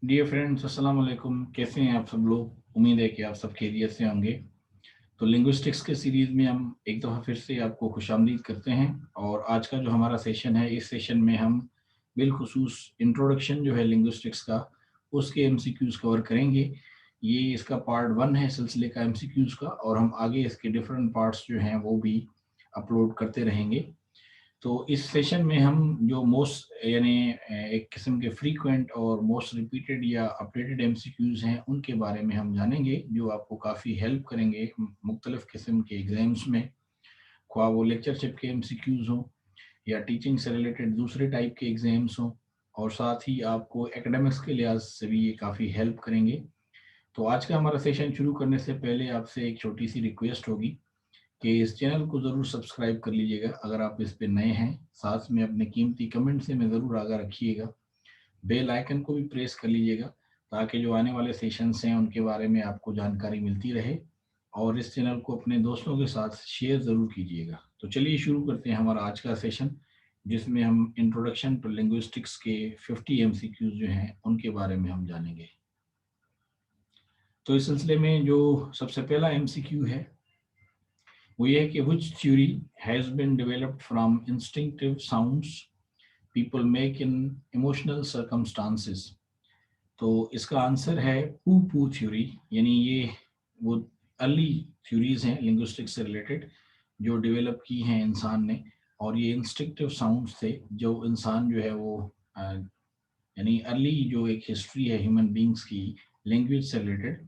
Dear friends, अस्सलाम वालेकुम। कैसे हैं आप सब लोग? उम्मीद है कि आप सब खैरियत से होंगे। तो लिंग्विस्टिक्स के सीरीज़ में हम एक दफ़ा फिर से आपको खुशामदीद करते हैं। और आज का जो हमारा सेशन है, इस सेशन में हम बिलखुसूस इंट्रोडक्शन जो है लिंग्विस्टिक्स का, उसके एमसीक्यूज़ कवर करेंगे। ये इसका पार्ट 1 है सिलसिले का एमसीक्यूज़ का, और हम आगे इसके डिफरेंट पार्ट्स जो हैं वो भी अपलोड करते रहेंगे। तो इस सेशन में हम जो मोस्ट यानी एक किस्म के फ्रीक्वेंट और मोस्ट रिपीटेड या अपडेटेड एमसीक्यूज़ हैं, उनके बारे में हम जानेंगे, जो आपको काफ़ी हेल्प करेंगे मुख्तलिफ किस्म के एग्ज़ाम्स में, ख्वाह वो लेक्चरशिप के एमसीक्यूज़ हों या टीचिंग से रिलेटेड दूसरे टाइप के एग्ज़ाम्स हों। और साथ ही आपको एकेडमिक्स के लिहाज से भी ये काफ़ी हेल्प करेंगे। तो आज का हमारा सेशन शुरू करने से पहले आपसे एक छोटी सी रिक्वेस्ट होगी कि इस चैनल को ज़रूर सब्सक्राइब कर लीजिएगा अगर आप इस पे नए हैं। साथ में अपने कीमती कमेंट से मैं ज़रूर आगाह रखिएगा। बेल आइकन को भी प्रेस कर लीजिएगा ताकि जो आने वाले सेशंस हैं उनके बारे में आपको जानकारी मिलती रहे। और इस चैनल को अपने दोस्तों के साथ शेयर ज़रूर कीजिएगा। तो चलिए शुरू करते हैं हमारा आज का सेशन, जिसमें हम इंट्रोडक्शन टू लिंग्विस्टिक्स के 50 एमसीक्यूज जो हैं उनके बारे में हम जानेंगे। तो इस सिलसिले में जो सबसे पहला एमसीक्यू है वो ये है कि which theory has been developed from instinctive sounds people make in emotional circumstances। तो इसका आंसर है पू पू थ्योरी, यानी ये वो अर्ली थ्योरीज हैं लिंग्विस्टिक्स से रिलेटेड जो डेवलप की हैं इंसान ने। और ये इंस्टिंक्टिव साउंड्स थे जो इंसान जो है वो यानी अर्ली जो एक हिस्ट्री है ह्यूमन बींग्स की लैंग्वेज से रिलेटेड,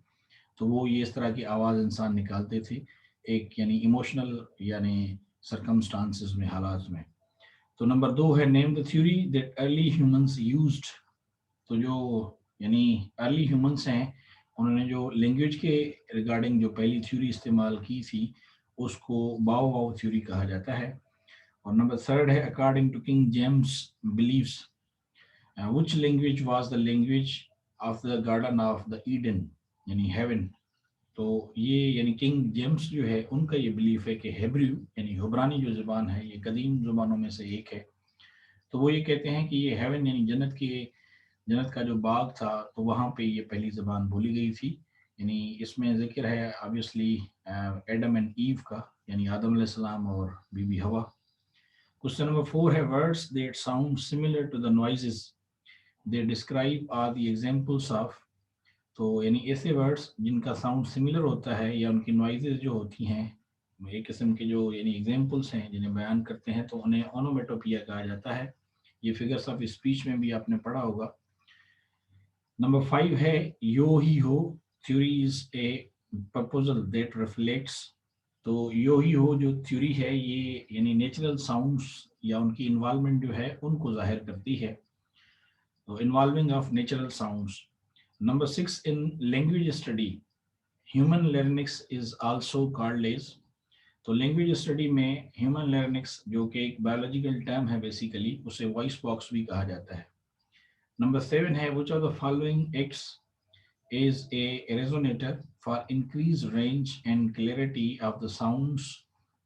तो वो ये इस तरह की आवाज़ इंसान निकालते थे एक यानी इमोशनल यानी सरकमस्टांसेस में, हालात में। तो नंबर 2 है name the theory that early humans used. तो जो यानी अर्ली ह्यूमंस हैं उन्होंने जो लैंग्वेज के रिगार्डिंग जो पहली थ्योरी इस्तेमाल की थी उसको बाओ बाओ थ्योरी कहा जाता है। और नंबर 3 है according to King James believes which language was the language of the garden of the Eden, यानी हेवन। तो ये यानी किंग जेम्स जो है उनका ये बिलीफ है कि हेब्रू यानी हुब्रानी जो ज़ुबान है ये कदीम ज़ुबानों में से एक है। तो वो ये कहते हैं कि ये हेवन यानी जन्नत का जो बाग था, तो वहाँ पे ये पहली ज़बान बोली गई थी। यानी इसमें जिक्र है ऑब्वियसली एडम एंड ईव का, यानी आदम अलैहिस्सलाम और बीबी हवा। क्वेश्चन नंबर 4 है words that sound similar to the noises they describe are the examples of. तो यानी ऐसे वर्ड्स जिनका साउंड सिमिलर होता है या उनकी नॉइजेज जो होती हैं एक किस्म के जो यानी एग्जांपल्स हैं जिन्हें बयान करते हैं, तो उन्हें ओनोमेटोपिया कहा जाता है। ये फिगर्स ऑफ स्पीच में भी आपने पढ़ा होगा। नंबर 5 है यो ही हो theory is a proposal that reflects. तो यो ही हो जो थ्योरी है ये यानी नेचुरल साउंड्स या उनकी इन्वॉल्वमेंट जो है उनको जाहिर करती है। तो involving of natural sounds. Number 6 in language study human larynx is also called as. तो लैंग्वेज स्टडी में ह्यूमन लैरिंक्स जो कि एक बायोलॉजिकल टर्म है बेसिकली, उसे वॉइस बॉक्स भी कहा जाता है। नंबर 7 है which of the following acts is a resonator for increased range and clarity of the sounds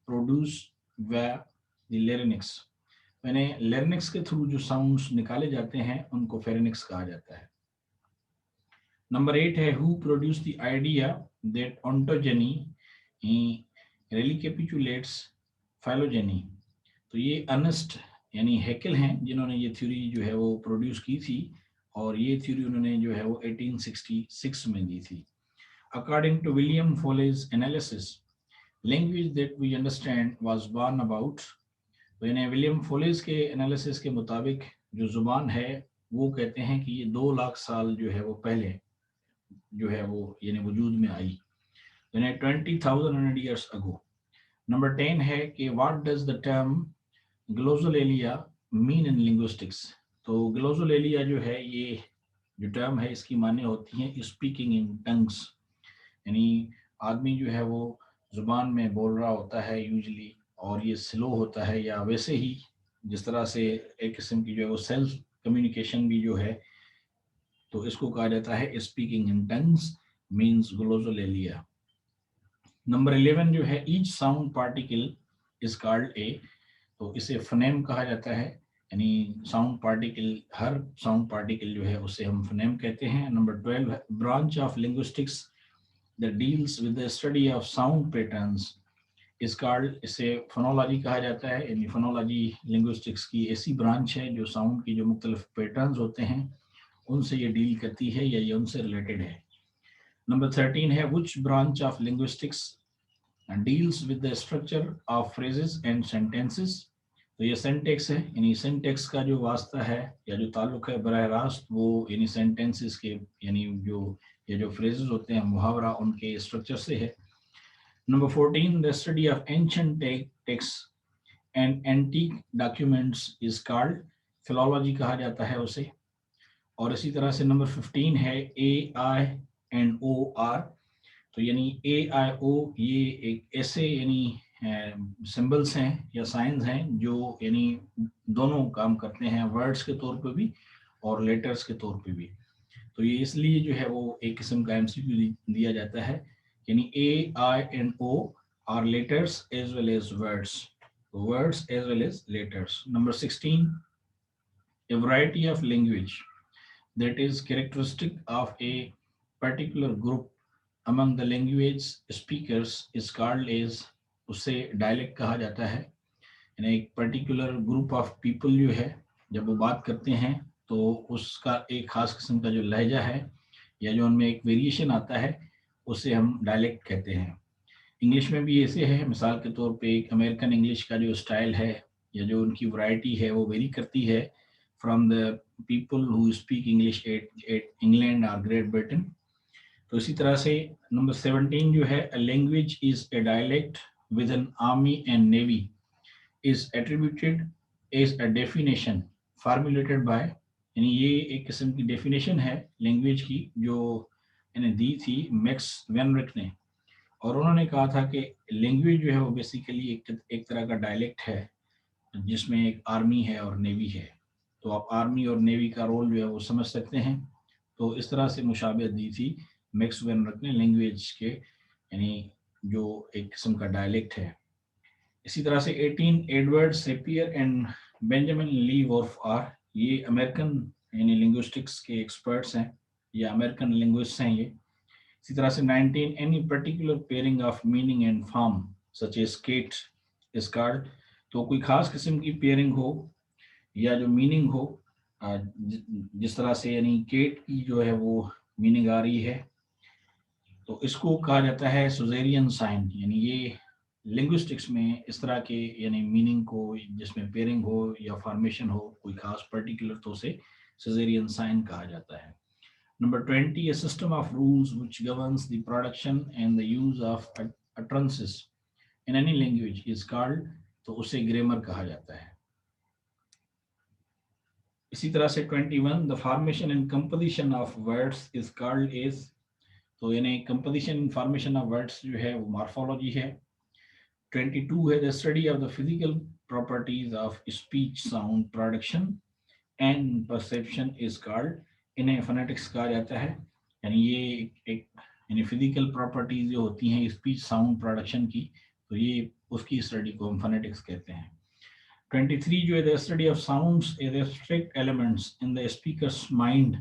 produced via the larynx। यानी larynx के थ्रू जो साउंड्स निकाले जाते हैं उनको फेरिनिक्स कहा जाता है। नंबर 8 है who produced the idea that ontogeny recapitulates phylogeny। तो ये अर्नेस्ट यानी हैकेल हैं जिन्होंने ये थ्योरी जो है वो प्रोड्यूस की थी, और ये थ्योरी उन्होंने जो है वो 1866 में दी थी। According to William Foley's analysis language that we understand was born about. तो यानी विलियम फोलेज के एनालिसिस के मुताबिक जो ज़ुबान है वो कहते हैं कि ये 2 लाख साल जो है वो पहले जो है वो यानी वजूद में आई, यानी 20,000 ईयर्स अगो। नंबर 10 है कि what does the term glossolalia mean in linguistics. तो ग्लोसोलेलिया जो है ये जो टर्म है इसकी माने होती है स्पीकिंग इन टंग्स, यानी आदमी जो है वो ज़ुबान में बोल रहा होता है यूजली, और ये स्लो होता है या वैसे ही जिस तरह से एक किस्म की जो है वो सेल्फ कम्युनिकेशन भी जो है, तो इसको कहा जाता है speaking in tongues means glossolalia. Number 11 जो है each sound particle is called a. तो इसे फनेम कहा जाता है। यानी साउंड पार्टिकल, हर साउंड पार्टिकल जो है उसे हम फोनेम कहते हैं। नंबर 12 है branch of linguistics that deals with the study of sound patterns is called, इसे फोनोलॉजी कहा जाता है। यानी फोनोलॉजी लिंग्विस्टिक्स की ऐसी ब्रांच है जो साउंड की जो मुख्तलिफ पैटर्न्स होते हैं उनसे ये डील करती है या ये उनसे रिलेटेड है। नंबर 13 है which branch of linguistics deals with the structure of phrases and sentences. तो ये सेंटेक्स है, यानी सेंटेक्स का जो वास्ता है या जो ताल्लुक है बराह रास्त वो यानी सेंटेंसेस के, यानी जो ये जो फ्रेजेस होते हैं मुहावरा उनके स्ट्रक्चर से है। Number 14 the study of ancient text and antique documents is called, philology कहा जाता है उसे। और इसी तरह से नंबर 15 है ए आई एंड ओ आर। तो यानी ए आई ओ ये एक ऐसे यानी सिंबल्स हैं या साइंस हैं जो यानी दोनों काम करते हैं, वर्ड्स के तौर पे भी और लेटर्स के तौर पे भी। तो ये इसलिए जो है वो एक किस्म का एमसीक्यू दिया जाता है, यानी A I and O R letters as well as words, words as well as letters. Number 16, a variety of language that is characteristic of a particular group among the language speakers is called as, उसे dialect कहा जाता है। यानी एक particular group of people जो है जब वो बात करते हैं तो उसका एक खास किस्म का जो लहजा है या जो उनमें एक वेरिएशन आता है उसे हम डायलेक्ट कहते हैं। इंग्लिश में भी ऐसे है, मिसाल के तौर पे एक अमेरिकन इंग्लिश का जो स्टाइल है या जो उनकी वैरायटी है वो वेरी करती है from the people who speak English at England और ग्रेट ब्रिटेन। तो इसी तरह से नंबर 17 जो है, a language is a dialect with an army and navy is attributed as a definition formulated by, यानी ये एक किस्म की डेफिनेशन है लैंग्वेज की जो इन्हें दी थी मैक्स वेनरिक ने। और उन्होंने कहा था कि लैंग्वेज जो है वो बेसिकली एक तरह का डायलेक्ट है जिसमें एक आर्मी है और नेवी है। तो आप आर्मी और नेवी का रोल जो है वो समझ सकते हैं। तो इस तरह से मुशाबियत दी थी मैक्स वेनरिक ने लैंग्वेज के, यानी जो एक किस्म का डायलेक्ट है। इसी तरह से 18 Edward Sapir and Benjamin Lee Whorf are, ये अमेरिकन यानी लिंग्विस्टिक्स के एक्सपर्ट्स हैं या अमेरिकन लिंग्विस्ट हैं ये। इसी तरह से 19 any particular pairing of meaning and form such as cat is called. तो कोई खास किस्म की पेयरिंग हो या जो मीनिंग हो, जिस तरह से यानी केट की जो है वो मीनिंग आ रही है तो इसको कहा जाता है सुजेरियन साइन। यानी ये लिंग्विस्टिक्स में इस तरह के यानी मीनिंग को जिसमें पेयरिंग हो या फॉर्मेशन हो कोई खास पर्टिकुलर, तो उसे सुजेरियन साइन कहा जाता है। Number 20, a system of rules which governs the production and the use of utterances in any language is called, तो उसे ग्रामर कहा जाता है। इसी तरह से 21, the formation and composition of words is called as, तो यानी composition and formation of words जो है वो morphology है। 22 है the study of the physical properties of speech sound production and perception is called, इन्हें फोनेटिक्स कहा जाता है। यानी ये एक यानी फिजिकल प्रॉपर्टीज जो होती हैं स्पीच साउंड प्रोडक्शन की, तो ये उसकी स्टडी को हम फोनेटिक्स कहते हैं। 23 जो है the study of sounds as abstract elements in the speaker's mind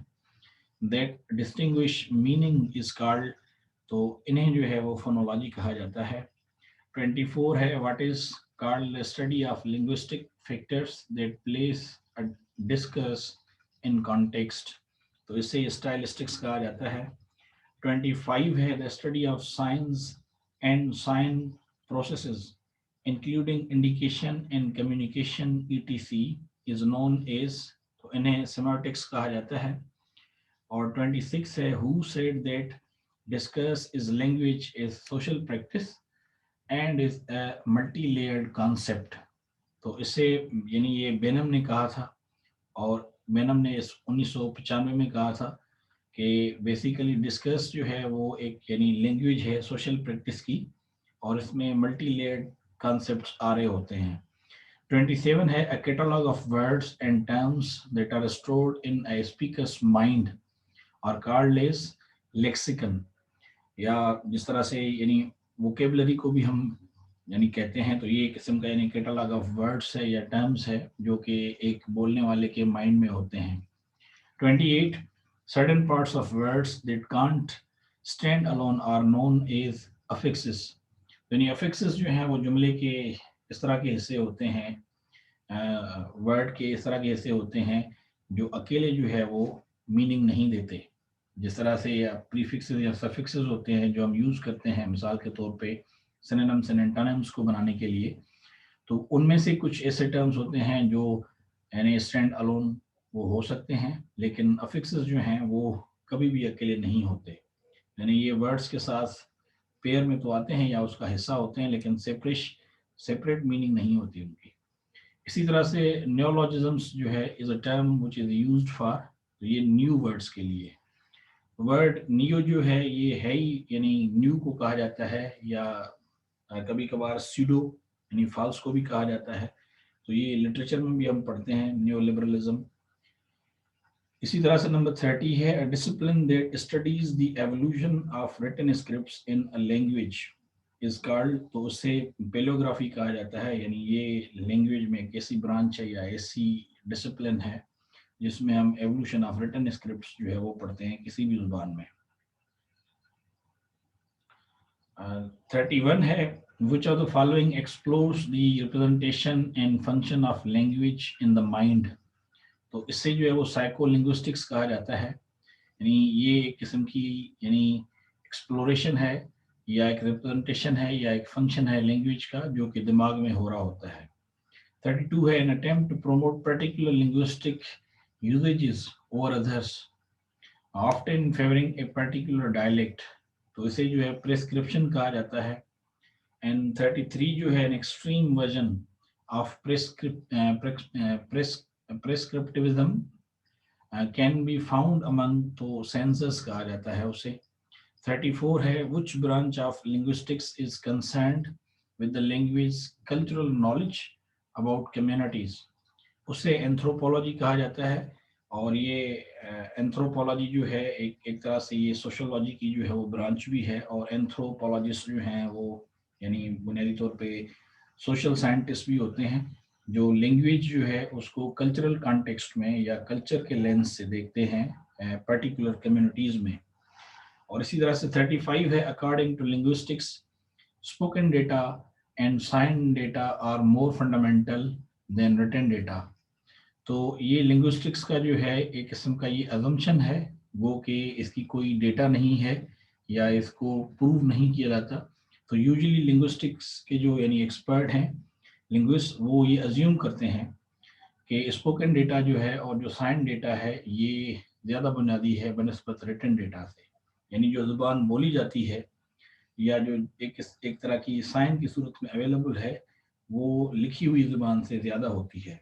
that distinguish meaning is called, तो इन्हें जो है वो फोनोलॉजी कहा जाता है। 24 है what is called the study of linguistic factors that place a discourse in context, तो इसे स्टाइलिस्टिक्स कहा जाता है। 25 है the study of signs and sign processes including indication and communication ETC is known as, तो इन्हें सेमांटिक्स कहा जाता है। और 26 है who said that discourse is language is social practice and is a multi layered concept, तो इसे यानी ये बेनम ने कहा था और बेनम ने 1995 में कहा था कि बेसिकली डिस्कस जो है वो एक यानी लैंग्वेज है सोशल प्रैक्टिस की और इसमें मल्टी लेयर्ड कॉन्सेप्ट्स आ रहे होते हैं। 27 है a catalogue of words and terms that are stored in a speaker's mind और कॉल्ड एज लेक्सिकन, या जिस तरह से यानी वोकेबलरी को भी हम यानी कहते हैं, तो ये एक किस्म का यानी कैटलॉग ऑफ वर्ड्स है या टर्म्स है जो कि एक बोलने वाले के माइंड में होते हैं। 28 certain parts of words that can't stand alone are known as affixes। यानी affixes जो हैं वो जुमले के इस तरह के हिस्से होते हैं, वर्ड के इस तरह के हिस्से होते हैं जो अकेले जो है वो मीनिंग नहीं देते। जिस तरह से या प्रीफिक्सेस या सफिक्सेस होते हैं जो हम यूज़ करते हैं मिसाल के तौर पे सिनोनिम्स एंड एंटोनिम्स को बनाने के लिए, तो उनमें से कुछ ऐसे टर्म्स होते हैं जो यानी स्टैंड अलोन वो हो सकते हैं, लेकिन अफिक्सेस जो हैं वो कभी भी अकेले नहीं होते। यानी ये वर्ड्स के साथ पेयर में तो आते हैं या उसका हिस्सा होते हैं, लेकिन सेपरेट मीनिंग नहीं होती उनकी। इसी तरह से न्योलॉजिज्म्स जो है is a term which is used for, तो ये न्यू वर्ड्स के लिए। वर्ड नियो जो है ये है ही यानी न्यू को कहा जाता है, या कभी कभार सीडो यानी फॉल्स को भी कहा जाता है। तो ये लिटरेचर में भी हम पढ़ते हैं न्यू लिबरलिज्म। इसी तरह से नंबर 30 है a discipline that studies the evolution of written scripts in a language is called, तो उसे पेलोग्राफी कहा जाता है। यानी ये लैंग्वेज में एक ऐसी ब्रांच है या ऐसी डिसिप्लिन है जिसमें हम एवोल्यूशन ऑफ रिटन स्क्रिप्ट्स जो है वो पढ़ते हैं किसी भी जुबान में। 31 है which of the following explores the representation and function of language in the mind। तो इससे जो है वो साइको लिंग्विस्टिक्स कहा जाता है। यानी ये एक किस्म की यानी एक्सप्लोरेशन है या एक रिप्रेजेंटेशन है या एक फंक्शन है लैंग्वेज का जो कि दिमाग में हो रहा होता है। 32 है an attempt to promote particular linguistic usages over others often favoring a particular dialect, तो इसे जो है प्रेस्क्रिप्शन कहा जाता है। एंड 33 जो है an extreme version of prescriptivism can be found among, तो सेंसस कहा जाता है उसे। 34 है which branch of linguistics is concerned with the language cultural knowledge about communities, उसे एंथ्रोपोलॉजी कहा जाता है। और ये एंथ्रोपोलॉजी जो है एक तरह से ये सोशोलॉजी की जो है वो ब्रांच भी है, और एंथ्रोपोलॉजिस्ट जो हैं वो यानी बुनियादी तौर पे सोशल साइंटिस्ट भी होते हैं जो लैंग्वेज जो है उसको कल्चरल कॉन्टेक्स्ट में या कल्चर के लेंस से देखते हैं पर्टिकुलर कम्युनिटीज़ में। और इसी तरह से 35 है according to linguistics spoken data and sign data are more fundamental than written data. तो ये लिंग्विस्टिक्स का जो है एक किस्म का ये अजम्पशन है वो कि इसकी कोई डेटा नहीं है या इसको प्रूव नहीं किया जाता। तो यूजुअली लिंग्विस्टिक्स के जो यानी एक्सपर्ट हैं लिंग्विस्ट वो ये अज्यूम करते हैं कि स्पोकन डेटा जो है और जो साइन डेटा है ये ज़्यादा बुनियादी है बनस्बत रिटन डेटा से। यानी जो ज़ुबान बोली जाती है या जो एक तरह की साइन की सूरत में अवेलेबल है वो लिखी हुई ज़ुबान से ज़्यादा होती है।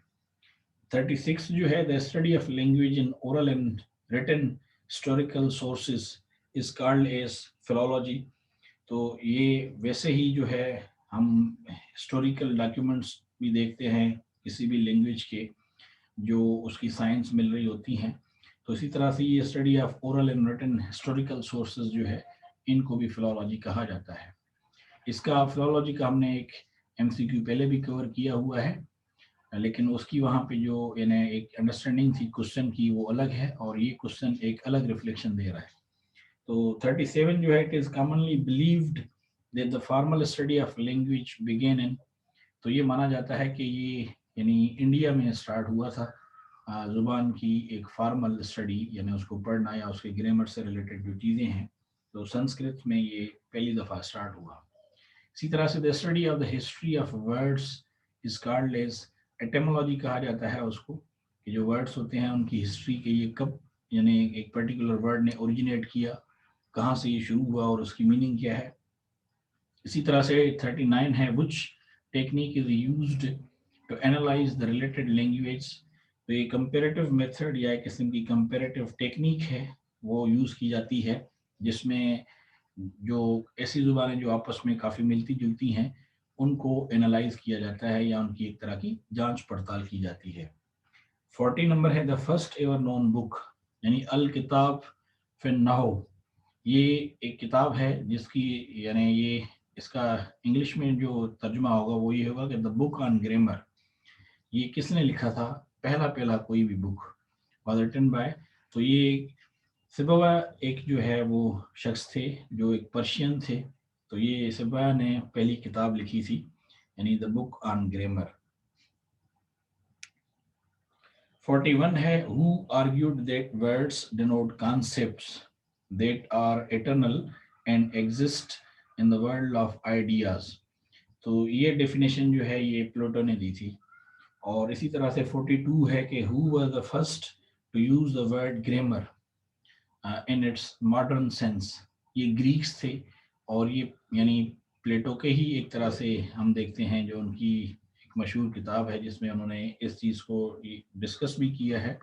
36 जो है the study of language in oral and written historical sources is called as philology. तो ये वैसे ही जो है हम हिस्टोरिकल डॉक्यूमेंट्स भी देखते हैं किसी भी लैंग्वेज के जो उसकी साइंस मिल रही होती हैं, तो इसी तरह से ये study of oral and written historical sources जो है इनको भी फिलोलॉजी कहा जाता है। इसका फिलोलॉजी का हमने एक एमसीक्यू पहले भी कवर किया हुआ है, लेकिन उसकी वहाँ पे जो यानी एक अंडरस्टैंडिंग थी क्वेश्चन की वो अलग है और ये क्वेश्चन एक अलग रिफ्लेक्शन दे रहा है। तो 37 जो है it is commonly believed that the formal study of language began in, तो ये माना जाता है कि ये यानी इंडिया में स्टार्ट हुआ था ज़ुबान की एक फॉर्मल स्टडी, यानी उसको पढ़ना या उसके ग्रामर से रिलेटेड जो चीज़ें हैं, तो संस्कृत में ये पहली दफ़ा स्टार्ट हुआ। इसी तरह से the study of the history of words is called as etymology कहा जाता है उसको, कि जो वर्ड्स होते हैं उनकी हिस्ट्री के ये कब यानी एक पर्टिकुलर वर्ड ने ओरिजिनेट किया, कहाँ से ये शुरू हुआ और उसकी मीनिंग क्या है। इसी तरह से 39 है which technique is used to analyse the related language, तो ये कंपेरेटिव मेथड या एक किस्म की कंपेरेटिव टेक्निक है वो यूज़ की जाती है जिसमें जो ऐसी ज़ुबानें जो आपस में काफ़ी मिलती जुलती हैं उनको एनालाइज किया जाता है या उनकी एक तरह की जांच पड़ताल की जाती है। 40 नंबर है the first ever known book यानी अल किताब फिन नहव, ये एक किताब है जिसकी यानी ये इसका इंग्लिश में जो तर्जुमा होगा वो ये होगा कि द बुक ऑन ग्रामर। ये किसने लिखा था? पहला कोई भी बुक वाज रिटन बाय, तो ये सिबवा एक जो है वो शख्स थे जो एक पर्शियन थे। तो ये सिबवा ने पहली किताब लिखी थी, यानी द बुक ऑन ग्रामर। 41 है who argued that words denote concepts that are eternal and exist in the world of ideas। तो ये डेफिनेशन जो है ये प्लेटो ने दी थी। और इसी तरह से 42 है कि who was the first to use the word grammar in its modern sense। ये ग्रीक्स थे, और ये यानी प्लेटो के ही एक तरह से हम देखते हैं जो उनकी एक मशहूर किताब है जिसमें उन्होंने इस चीज़ को डिस्कस भी किया है,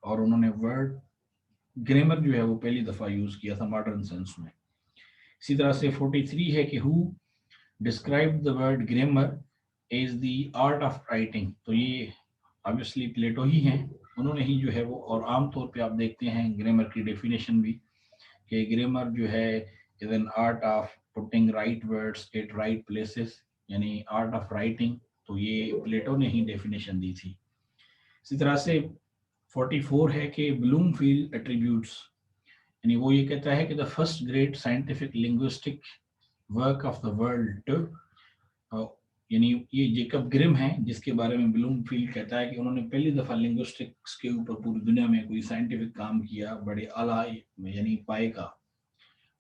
और उन्होंने वर्ड ग्रामर जो है वो पहली दफ़ा यूज़ किया था मॉडर्न सेंस में। इसी तरह से 43 है कि who describe the word grammar is the art of writing. तो ये ऑब्वियसली प्लेटो ही हैं, उन्होंने ही जो है वो, और आम तौर पे आप देखते हैं ग्रामर की डेफिनेशन भी कि ग्रामर जो है is an art of putting right words eight right places, यानी आर्ट ऑफ राइटिंग। तो ये प्लेटो ने ही डेफिनेशन दी थी। इसी तरह से 44 है कि ब्लूमफील्ड एट्रीब्यूट्स, यानी वो ये कहता है कि the first great scientific linguistic work of the world, यानी ये जेकब ग्रिम है जिसके बारे में ब्लूमफील्ड कहता है कि उन्होंने पहली दफा लिंग्विस्टिक्स के ऊपर पूरी दुनिया में कोई साइंटिफिक काम किया बड़े आला यानी पाए का।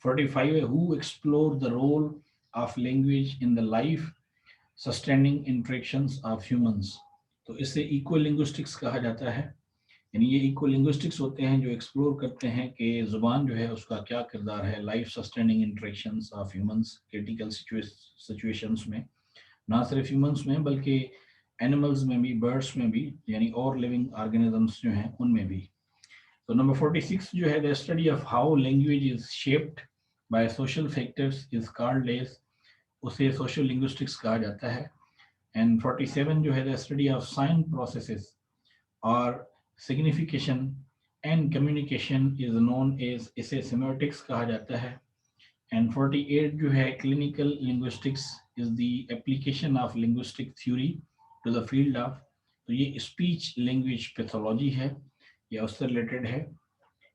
45 है who explore the role of language in the life sustaining interactions of humans. तो इसे इक्वल लिंग्विस्टिक्स कहा जाता है, यानी ये इक्वल लिंग्विस्टिक्स होते हैं जो एक्सप्लोर करते हैं कि ज़ुबान जो है उसका क्या किरदार है life sustaining interactions of humans critical situations में, ना सिर्फ ह्यूमंस में बल्कि एनिमल्स में भी, बर्ड्स में भी, यानी और लिविंग ऑर्गेनिजम्स जो हैं उनमें भी। तो नंबर 46 जो है the study of how language is shaped by social factors is called as, उसे सोशल लिंग्विस्टिक्स कहा जाता है। एंड 47 जो है the study of sign processes और signification and communication is known as, इसे सेमियोटिक्स कहा जाता है। एंड 48 जो है clinical linguistics is the application of linguistic theory to the field of, तो ये स्पीच लैंग्वेज पैथोलॉजी है या उससे रिलेटेड है।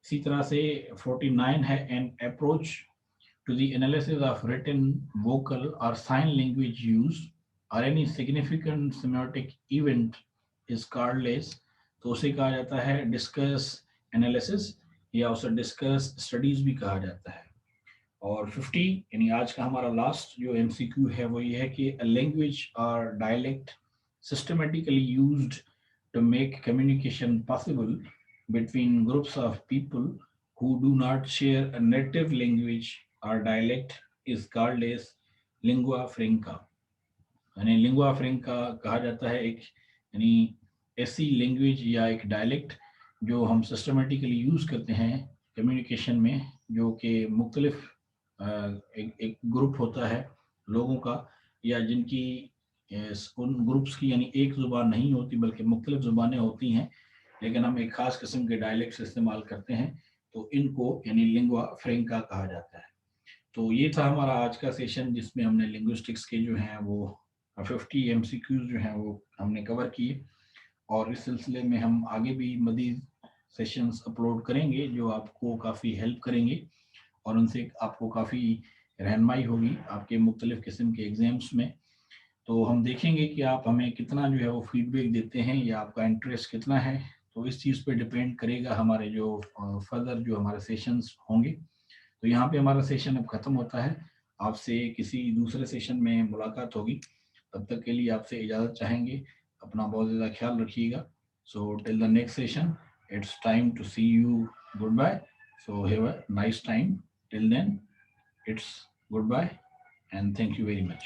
इसी तरह से 49 है an approach to the analysis of written vocal और साइन लैंग्वेज यूज और any significant semiotic event is called as, तो उसे कहा जाता है डिस्कस एनालिसिस या उसे डिस्कस स्टडीज भी कहा जाता है। और 50 यानी आज का हमारा लास्ट जो एमसीक्यू है वो ये है कि अ लैंग्वेज और dialect systematically used to make communication possible between groups of people who do not share a native language or dialect is called as lingua franca। यानी लिंगुआ फ्रेंका कहा जाता है एक यानी ऐसी लैंग्वेज या एक डायलेक्ट जो हम सिस्टमेटिकली यूज़ करते हैं कम्युनिकेशन में, जो कि मुख्तलिफ एक ग्रुप होता है लोगों का या जिनकी उन ग्रुप्स की यानी एक ज़ुबान नहीं होती बल्कि मुख्तलिफ ज़ुबानें होती हैं, लेकिन हम एक ख़ास किस्म के डायलेक्ट्स इस्तेमाल करते हैं, तो इनको यानी लिंगुआ फ्रेंका कहा जाता है। तो ये था हमारा आज का सेशन जिसमें हमने लिंग्विस्टिक्स के जो हैं वो 50 एमसीक्यूज जो हैं वो हमने कवर किए, और इस सिलसिले में हम आगे भी मज़ीद सेशंस अपलोड करेंगे जो आपको काफ़ी हेल्प करेंगे और उनसे आपको काफ़ी रहनमाई होगी आपके मुख्तलिफ़ किस्म के एग्ज़ाम्स में। तो हम देखेंगे कि आप हमें कितना जो है वो फीडबैक देते हैं या आपका इंटरेस्ट कितना है, तो इस चीज़ पे डिपेंड करेगा हमारे जो फर्दर जो हमारे सेशंस होंगे। तो यहाँ पे हमारा सेशन अब ख़त्म होता है, आपसे किसी दूसरे सेशन में मुलाकात होगी, तब तक के लिए आपसे इजाज़त चाहेंगे। अपना बहुत ज़्यादा ख्याल रखिएगा। So till the next session it's time to see you, goodbye. So have a nice time till then, it's goodbye and thank you very much.